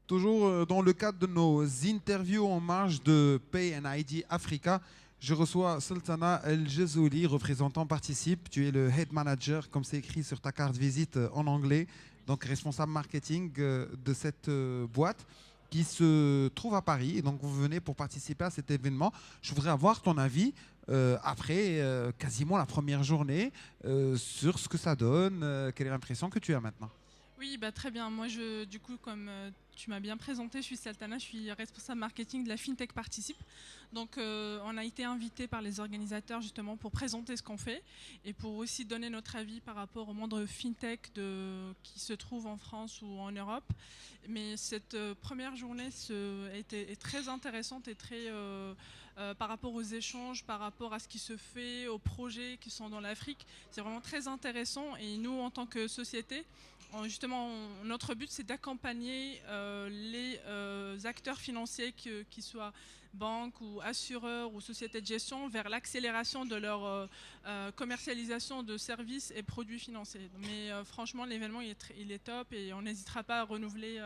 Toujours dans le cadre de nos interviews en marge de Pay and ID Africa, je reçois Sultana El Jezouli, représentant Participe. Tu es le Head Manager, comme c'est écrit sur ta carte visite en anglais, donc responsable marketing de cette boîte qui se trouve à Paris. Et donc vous venez pour participer à cet événement. Je voudrais avoir ton avis après quasiment la première journée sur ce que ça donne, quelle est l'impression que tu as maintenant. Oui, bah, très bien. Moi, du coup, comme tu m'as bien présenté, je suis Sultana, je suis responsable marketing de la FinTech Participe. Donc, on a été invité par les organisateurs justement pour présenter ce qu'on fait et pour aussi donner notre avis par rapport au monde FinTech qui se trouve en France ou en Europe. Mais cette première journée est très intéressante et très par rapport aux échanges, par rapport à ce qui se fait, aux projets qui sont dans l'Afrique. C'est vraiment très intéressant et nous, en tant que société, justement, notre but, c'est d'accompagner les acteurs financiers, qu'ils soient banques ou assureurs ou sociétés de gestion, vers l'accélération de leur commercialisation de services et produits financiers. Mais franchement, l'événement, il est top et on n'hésitera pas à renouveler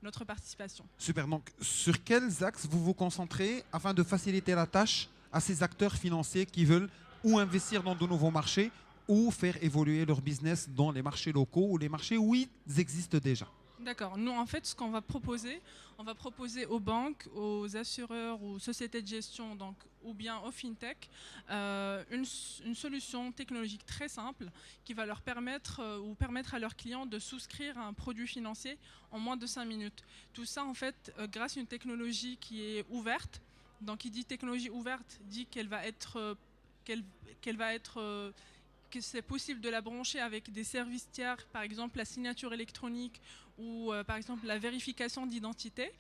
notre participation. Super. Donc, sur quels axes vous vous concentrez afin de faciliter la tâche à ces acteurs financiers qui veulent ou investir dans de nouveaux marchés ou faire évoluer leur business dans les marchés locaux ou les marchés où ils existent déjà? D'accord. Nous, en fait, ce qu'on va proposer, on va proposer aux banques, aux assureurs, aux sociétés de gestion, donc, ou bien aux fintech, une solution technologique très simple qui va leur permettre ou permettre à leurs clients de souscrire à un produit financier en moins de 5 minutes. Tout ça, en fait, grâce à une technologie qui est ouverte. Donc, qui dit technologie ouverte, dit qu'elle va être que c'est possible de la brancher avec des services tiers, par exemple la signature électronique ou par exemple la vérification d'identité.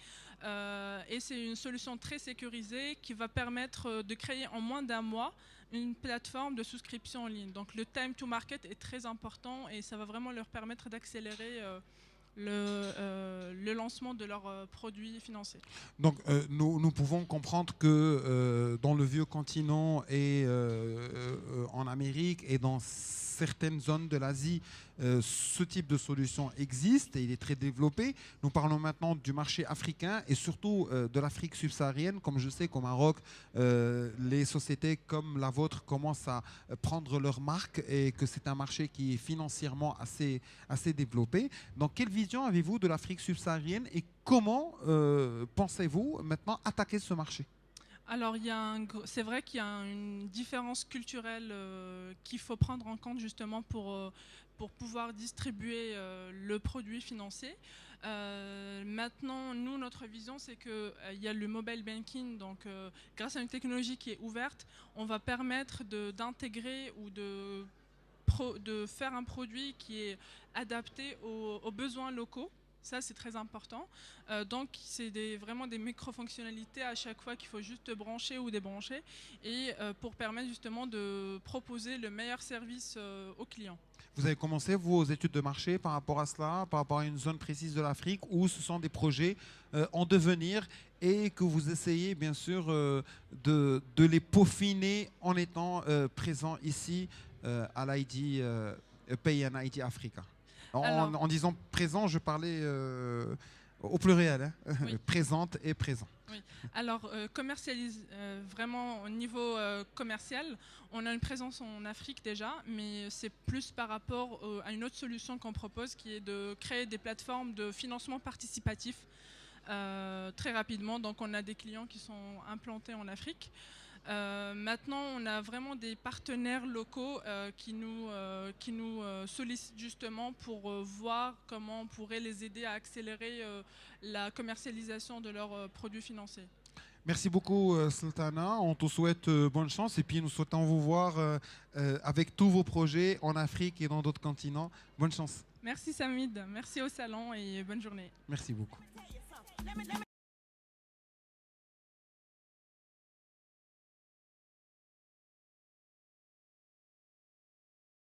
Et c'est une solution très sécurisée qui va permettre de créer en moins d'un mois une plateforme de souscription en ligne. Donc le time to market est très important et ça va vraiment leur permettre d'accélérer le lancement de leurs produits financiers. Donc, nous pouvons comprendre que dans le vieux continent et en Amérique et dans certaines zones de l'Asie, ce type de solution existe et il est très développé. Nous parlons maintenant du marché africain et surtout de l'Afrique subsaharienne. Comme je sais qu'au Maroc, les sociétés comme la vôtre commencent à prendre leur marque et que c'est un marché qui est financièrement assez développé. Donc, quelle vision avez-vous de l'Afrique subsaharienne et comment pensez-vous maintenant attaquer ce marché? Alors, c'est vrai qu'il y a une différence culturelle qu'il faut prendre en compte justement pour pouvoir distribuer le produit financier. Maintenant, nous, notre vision, c'est qu'il y a le mobile banking. Donc, grâce à une technologie qui est ouverte, on va permettre d'intégrer ou de faire un produit qui est adapté aux besoins locaux. Ça, c'est très important. Donc, c'est vraiment des micro-fonctionnalités à chaque fois qu'il faut juste brancher ou débrancher et pour permettre justement de proposer le meilleur service aux clients. Vous avez commencé vos études de marché par rapport à cela, par rapport à une zone précise de l'Afrique où ce sont des projets en devenir et que vous essayez bien sûr de les peaufiner en étant présent ici à l'ID Pay and ID Africa. Alors, En disant présent, je parlais au pluriel, hein. oui. Présente et présent. Oui. Alors, vraiment au niveau commercial, on a une présence en Afrique déjà, mais c'est plus par rapport à une autre solution qu'on propose qui est de créer des plateformes de financement participatif très rapidement. Donc, on a des clients qui sont implantés en Afrique. Maintenant, on a vraiment des partenaires locaux qui nous sollicitent justement pour voir comment on pourrait les aider à accélérer la commercialisation de leurs produits financiers. Merci beaucoup Sultana, on te souhaite bonne chance et puis nous souhaitons vous voir avec tous vos projets en Afrique et dans d'autres continents. Bonne chance. Merci Samid, merci au salon et bonne journée. Merci beaucoup.